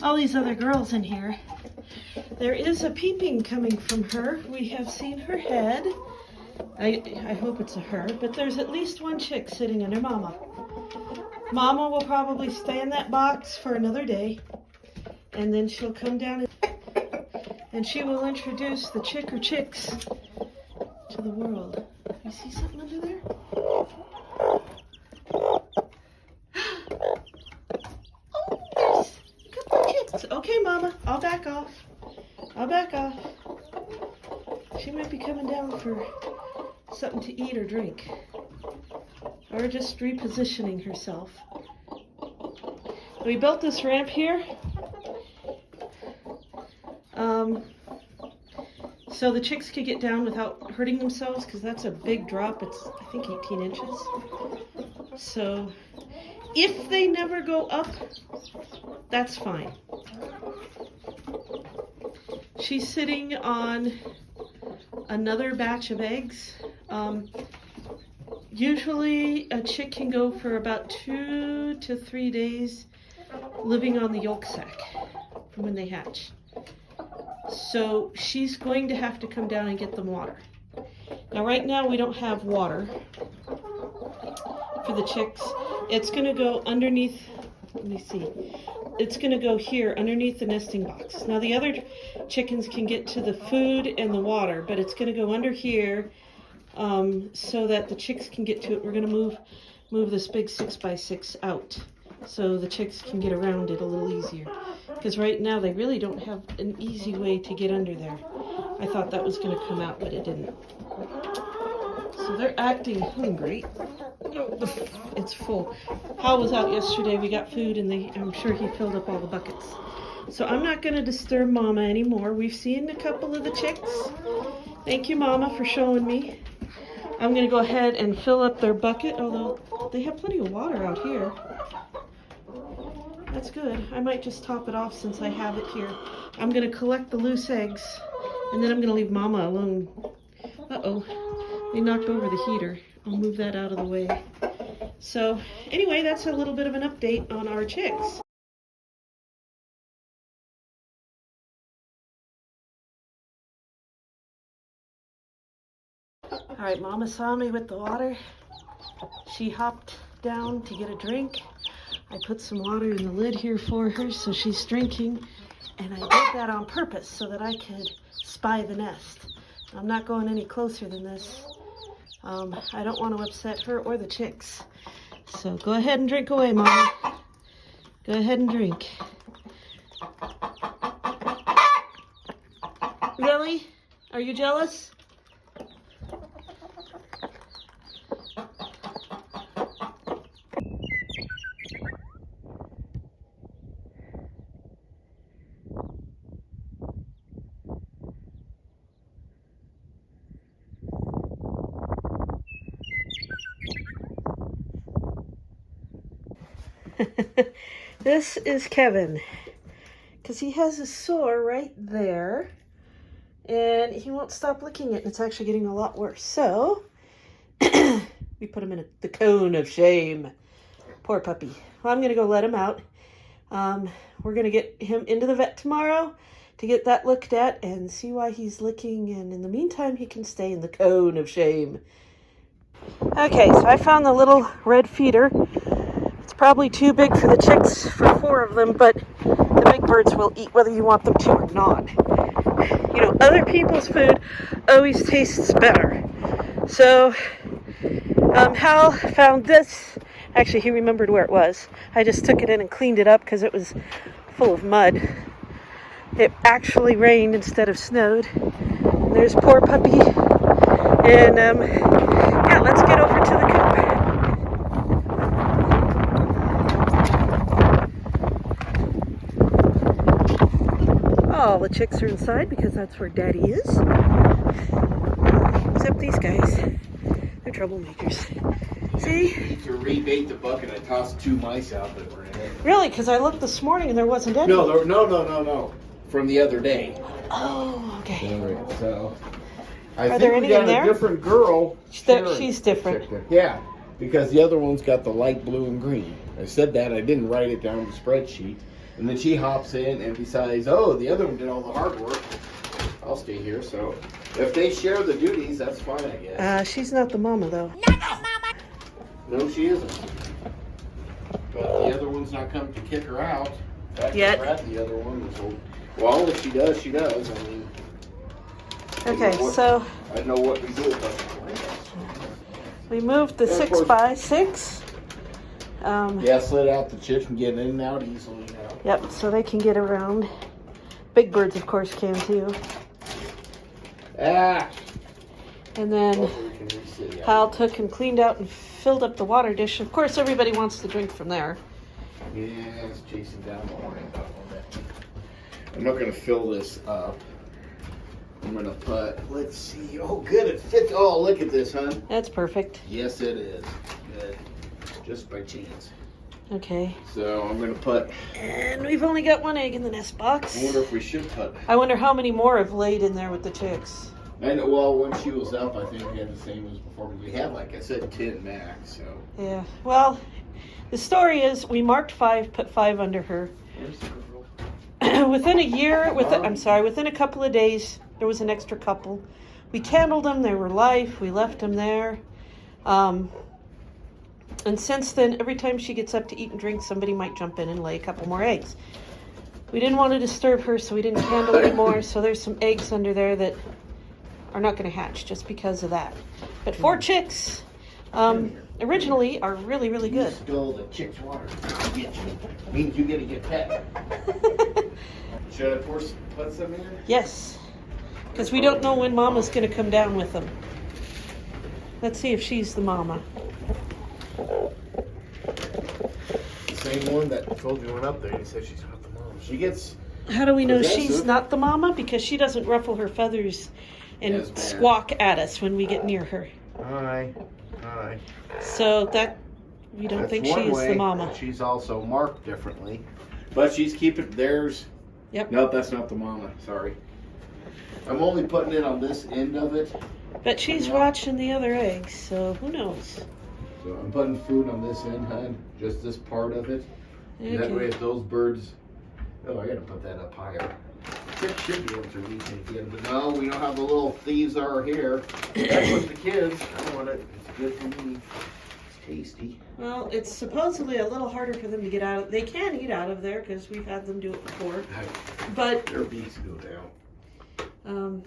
all these other girls in here. There is a peeping coming from her. We have seen her head. I hope it's a her, but there's at least one chick sitting under Mama. Mama will probably stay in that box for another day, and then she'll come down and she will introduce the chick or chicks to the world. You see something under there? Oh, there's a couple of chicks. Okay, Mama, I'll back off. I'll back off. She might be coming down for something to eat or drink, or just repositioning herself. We built this ramp here so the chicks could get down without hurting themselves, because that's a big drop. It's, I think, 18 inches. So if they never go up, that's fine. She's sitting on another batch of eggs. Usually a chick can go for about 2 to 3 days living on the yolk sac from when they hatch. So she's going to have to come down and get them water. Now right now we don't have water for the chicks. It's going to go underneath, let me see. It's going to go here underneath the nesting box. Now the other chickens can get to the food and the water, but it's going to go under here so that the chicks can get to it. We're going to move this big 6x6 out so the chicks can get around it a little easier. Because right now they really don't have an easy way to get under there. I thought that was going to come out, but it didn't. So they're acting hungry. It's full. Hal was out yesterday. We got food, and I'm sure he filled up all the buckets. So I'm not going to disturb Mama anymore. We've seen a couple of the chicks. Thank you, Mama, for showing me. I'm going to go ahead and fill up their bucket, although they have plenty of water out here. That's good. I might just top it off since I have it here. I'm going to collect the loose eggs, and then I'm going to leave Mama alone. Uh-oh. They knocked over the heater. I'll move that out of the way. So anyway, that's a little bit of an update on our chicks. All right, Mama saw me with the water. She hopped down to get a drink. I put some water in the lid here for her so she's drinking, and I did that on purpose so that I could spy the nest. I'm not going any closer than this. I don't want to upset her or the chicks. So go ahead and drink away, Mama. Go ahead and drink. Really? Are you jealous? This is Kevin, because he has a sore right there, and he won't stop licking it, and it's actually getting a lot worse. So we put him in the cone of shame. Poor puppy. Well, I'm going to go let him out. We're going to get him into the vet tomorrow to get that looked at and see why he's licking, and in the meantime, he can stay in the cone of shame. Okay, so I found the little red feeder. It's probably too big for the chicks, for 4 of them, but the big birds will eat whether you want them to or not. You know, other people's food always tastes better. So, Hal found this. Actually, he remembered where it was. I just took it in and cleaned it up because it was full of mud. It actually rained instead of snowed. And there's poor puppy. And, yeah, let's get over to the coop. All the chicks are inside because that's where Daddy is. Except these guys. They're troublemakers. See? To rebait the bucket, I tossed 2 mice out that were in it. Really? Because I looked this morning and there wasn't any. No. From the other day. Oh, okay. So, Are there any in there? A different girl. She's different. Yeah, because the other one's got the light blue and green. I said that. I didn't write it down on the spreadsheet. And then she hops in and decides, oh, the other one did all the hard work. I'll stay here. So if they share the duties, that's fine, I guess. She's not the mama, though. No, she isn't. But the other one's not coming to kick her out. In fact, Yet. the other one was well, if she does, she does. I mean, Okay, so I know what we do about it. we moved the 6x6. Yeah, slid out the chicks and get in and out easily now. Yep, so they can get around. Big birds, of course, can too. Ah! And then Hal took and cleaned out and filled up the water dish. Of course, everybody wants to drink from there. Yeah, it's chasing down the line. I'm not going to fill this up. I'm going to put, let's see. Oh, good, it fits. Oh, look at this, huh? That's perfect. Yes, it is. Good. Just by chance. Okay. So I'm going to put. And we've only got one egg in the nest box. I wonder if we should put. I wonder how many more have laid in there with the chicks. And well, when she was up, I think we had the same as before. We had, like I said, 10 max. So. Yeah. Well, the story is we marked 5, put 5 under her. Where's the girl? Within a year, within a couple of days, there was an extra couple. We candled them. They were live. We left them there. And since then, every time she gets up to eat and drink, somebody might jump in and lay a couple more eggs. We didn't want to disturb her, so we didn't candle anymore. So there's some eggs under there that are not going to hatch just because of that. But 4 chicks originally are really, really good. You stole the chick's water. Get you. Means you get to get pet. Should I put some in? Yes, because we don't know when Mama's going to come down with them. Let's see if she's the mama. The same one that told you went up there and he said she's not the mom. She gets. How do we know possessive. she's not the mama? Because she doesn't ruffle her feathers and squawk at us when we get near her. Hi. So that we don't think she is the mama. She's also marked differently, but she's keeping theirs. Yep. Nope, that's not the mama. Sorry. I'm only putting it on this end of it. But she's watching the other eggs, so who knows? So I'm putting food on this end, hon. Just this part of it. And that way, if those birds. Oh, I gotta put that up higher. Kids should be able to reach it again, but no, we know how the little thieves are here. That's what the kids. I want it. It's good for me. It's tasty. Well, it's supposedly a little harder for them to get out of. They can eat out of there because we've had them do it before. But their beaks go down.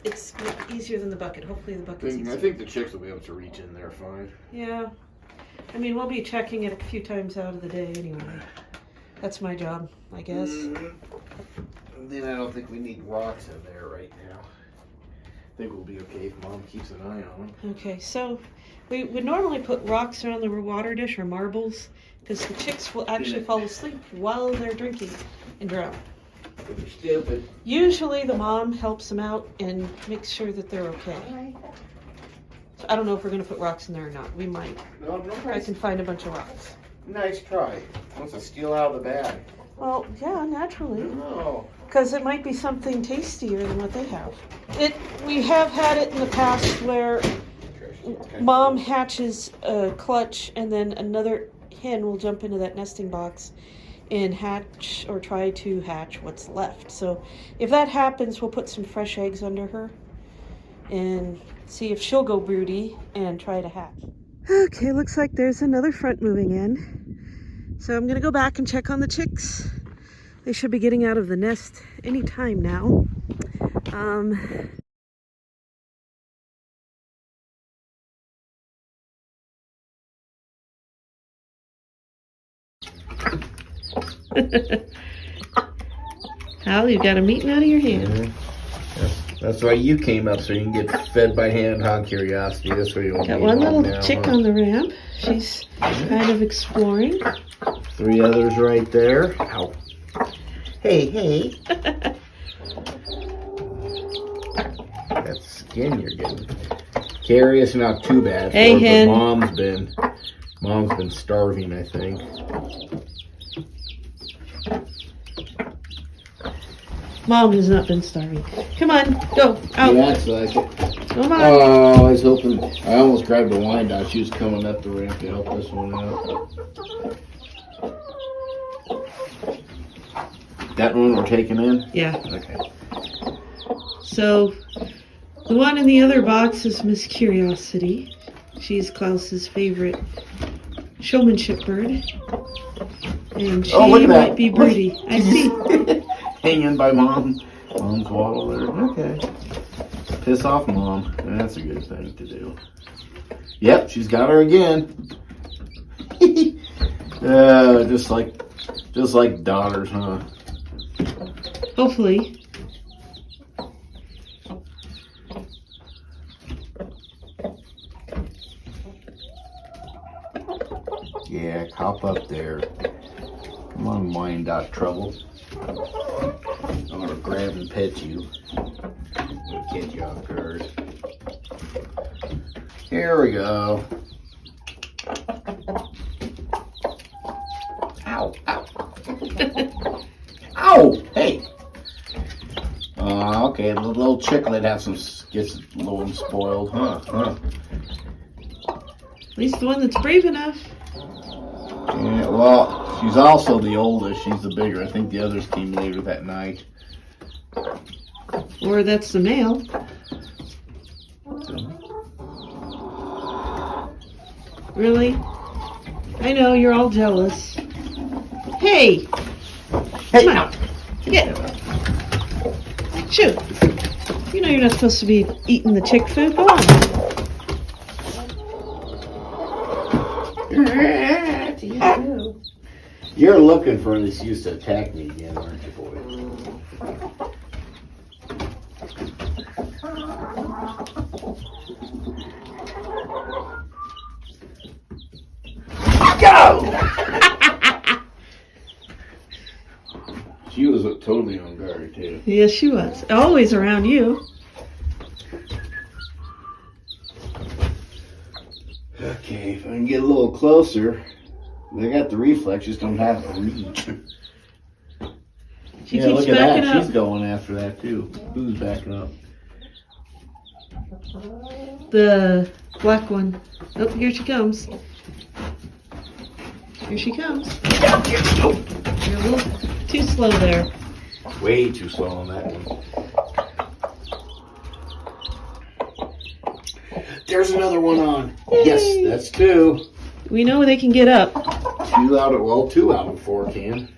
It's easier than the bucket. Hopefully the bucket's easier. I think the chicks will be able to reach in there fine. Yeah. I mean, we'll be checking it a few times out of the day anyway. That's my job, I guess. And then I don't think we need rocks in there right now. I think we'll be okay if Mom keeps an eye on them. Okay, so we would normally put rocks around the water dish or marbles because the chicks will actually fall asleep while they're drinking and drown. You're stupid. Usually the mom helps them out and makes sure that they're okay. So I don't know if we're going to put rocks in there or not. We might. No, I can find a bunch of rocks. Nice try. Wants to steal out of the bag. Well, yeah, naturally. No. Because it might be something tastier than what they have. We have had it in the past where Mom hatches a clutch and then another hen will jump into that nesting box and hatch or try to hatch what's left. So if that happens, we'll put some fresh eggs under her and see if she'll go broody and try to hatch. Okay, looks like there's another front moving in. So I'm gonna go back and check on the chicks. They should be getting out of the nest any time now. Hal, you got a meeting out of your hand. Mm-hmm. That's why you came up, so you can get fed by hand hog curiosity. This way you won't Got be one little now, chick on the ramp. She's kind of exploring. 3 others right there. Ow. Hey. That skin you're getting. Carrie, it's not too bad for her, hen. but Mom's been starving, I think. Mom has not been starving. Come on, go out. Yeah, it's like it. Come on. Oh, I was hoping. I almost grabbed the wine dog. She was coming up the ramp to help this one out. That one we're taking in? Yeah. Okay. So, the one in the other box is Miss Curiosity. She's Klaus's favorite showmanship bird. And she might be broody. I see. Hanging by Mom's waddle there. Okay. Piss off Mom. That's a good thing to do. Yep, she's got her again. Just like daughters, huh? Hopefully. Yeah, hop up there. Come on, mind out trouble. I'm gonna grab and pet you. We'll get you off guard. Here we go. Ow, ow. Ow, hey. Okay, the little chicklet gets a little spoiled, huh? At least the one that's brave enough. Yeah, well, she's also the oldest. She's the bigger. I think the others came later that night. Or that's the male. Really? I know, you're all jealous. Hey! Hey, come on. Get. Shoot. You know you're not supposed to be eating the chick food. Go on. You're looking for an excuse to attack me again, aren't you, boy? Go! She was totally on guard, too. Yes, she was. Always around you. Okay, if I can get a little closer. I got the reflex, just don't have the reach. She yeah, keeps look at backing that. up. She's going after that, too. Who's backing up? The black one. Oh, here she comes. Here she comes. Nope. You're a little too slow there. Way too slow on that one. There's another one on. Yay. Yes, that's two. We know they can get up. Two out of 4 can.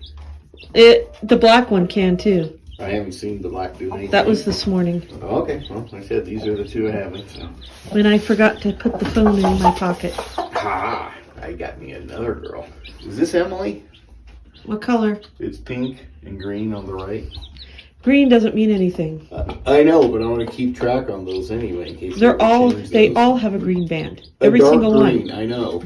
The black one can too. I haven't seen the black do anything. That was this morning. Okay, well, like I said, these are the two I haven't. So. When I forgot to put the phone in my pocket. Ha! I got me another girl. Is this Emily? What color? It's pink and green on the right. Green doesn't mean anything. I know, but I want to keep track on those anyway in case They those. all have a green band. A Every dark single green, one. I know.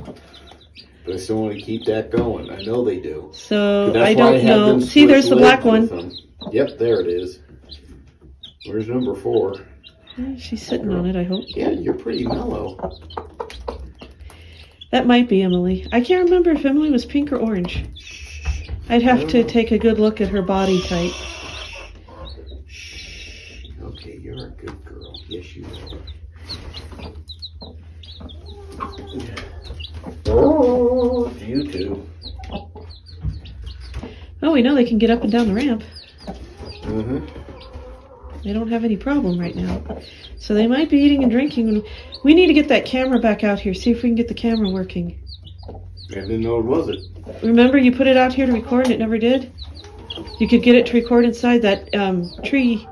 But I still want to keep that going. I know they do. So I don't know. See, there's the black one. Yep, there it is. Where's number 4? She's sitting on it, I hope. Yeah, you're pretty mellow. That might be Emily. I can't remember if Emily was pink or orange. I'd have to take a good look at her body type. Okay, you're a good girl. Yes, you are. Oh, you too. Oh, we know they can get up and down the ramp. Mm-hmm. They don't have any problem right now. So they might be eating and drinking. We need to get that camera back out here. See if we can get the camera working. I didn't know it was it. Remember you put it out here to record and it never did? You could get it to record inside that tree,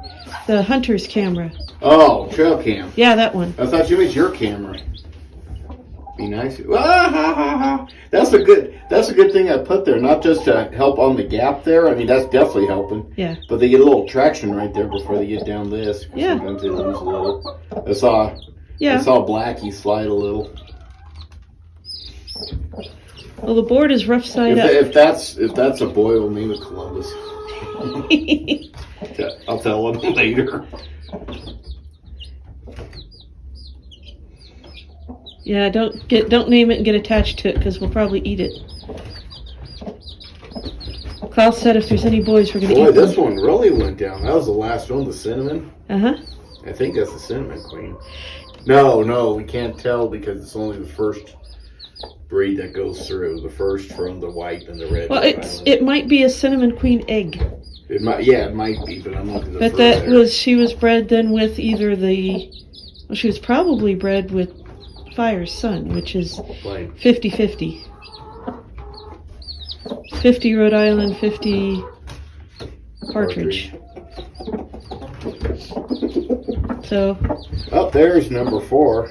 the hunter's camera. Oh, trail cam. Yeah, that one. I thought you meant your camera. Be nice. That's a good thing I put there, not just to help on the gap there. I mean, that's definitely helping. Yeah. But they get a little traction right there before they get down this. Yeah. Sometimes they lose a little. I saw Blackie slide a little. Well, the board is rough side up. If that's a boy, we'll name it Columbus. I'll tell him later. Yeah, don't name it and get attached to it because we'll probably eat it. Klaus said if there's any boys, we're gonna eat them. Boy, this one really went down. That was the last one, the cinnamon. Uh-huh. I think that's the cinnamon queen. No, we can't tell because it's only the first breed that goes through. The first from the white and the red. Well, it might be a cinnamon queen egg. It might, yeah, it might be, but I'm looking at the But fur that there. was, she was bred then with either the, well, she was probably bred with Fire's son, which is Like 50-50. 50 Rhode Island, 50 partridge. So. Oh, there's number 4.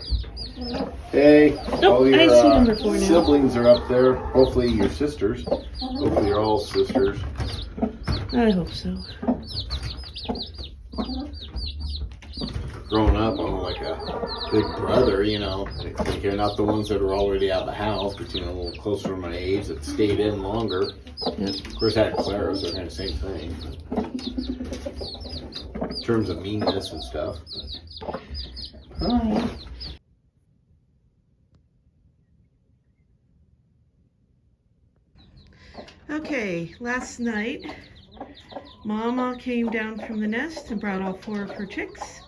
Hey, Nope, all your I see number 4 now. siblings are up there. Hopefully your sisters. Hopefully you're all sisters. I hope so. Growing up, I'm like a big brother, you know. Like, you're not the ones that are already out of the house, but you know, a little closer to my age that stayed in longer. Yep. Of course, I had Clara, so kind of same thing. In terms of meanness and stuff. Hi. Okay, last night, Mama came down from the nest and brought all 4 of her chicks.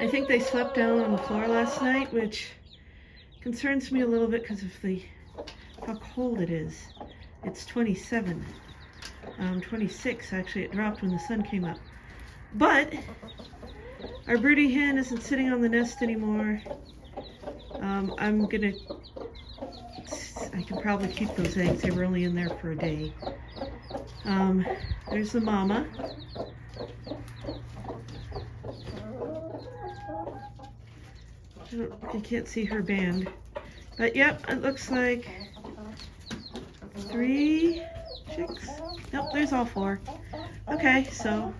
I think they slept down on the floor last night, which concerns me a little bit because of how cold it is. It's 27. 26 actually, it dropped when the sun came up. But our broody hen isn't sitting on the nest anymore. I can probably keep those eggs. They were only in there for a day. There's the mama. You can't see her band. But yep, it looks like 3 chicks. Nope, there's all 4. Okay, so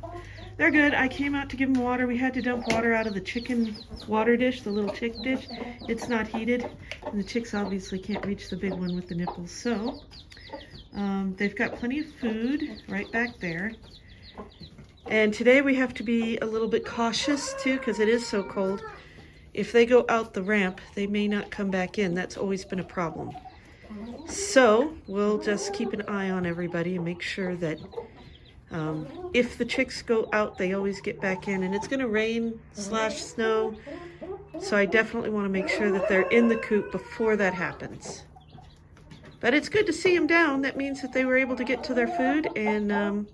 they're good. I came out to give them water. We had to dump water out of the chicken water dish, the little chick dish. It's not heated, and the chicks obviously can't reach the big one with the nipples. So they've got plenty of food right back there. And today we have to be a little bit cautious too, because it is so cold. If they go out the ramp, they may not come back in. That's always been a problem. So we'll just keep an eye on everybody and make sure that if the chicks go out, they always get back in. And it's going to rain / snow, so I definitely want to make sure that they're in the coop before that happens. But it's good to see them down. That means that they were able to get to their food and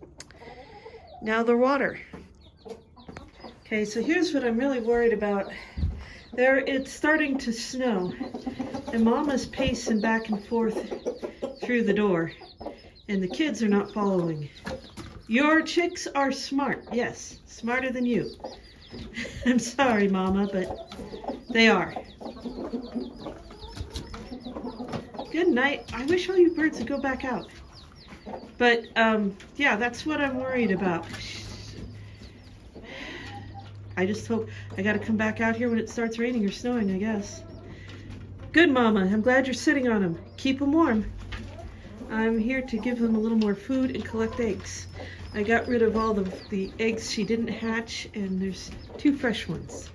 now their water. Okay, so here's what I'm really worried about. It's starting to snow, and Mama's pacing back and forth through the door, and the kids are not following. Your chicks are smart, yes, smarter than you. I'm sorry, Mama, but they are. Good night. I wish all you birds would go back out. But, yeah, that's what I'm worried about. I just hope I got to come back out here when it starts raining or snowing, I guess. Good, Mama. I'm glad you're sitting on them. Keep them warm. I'm here to give them a little more food and collect eggs. I got rid of all the eggs she didn't hatch, and there's 2 fresh ones.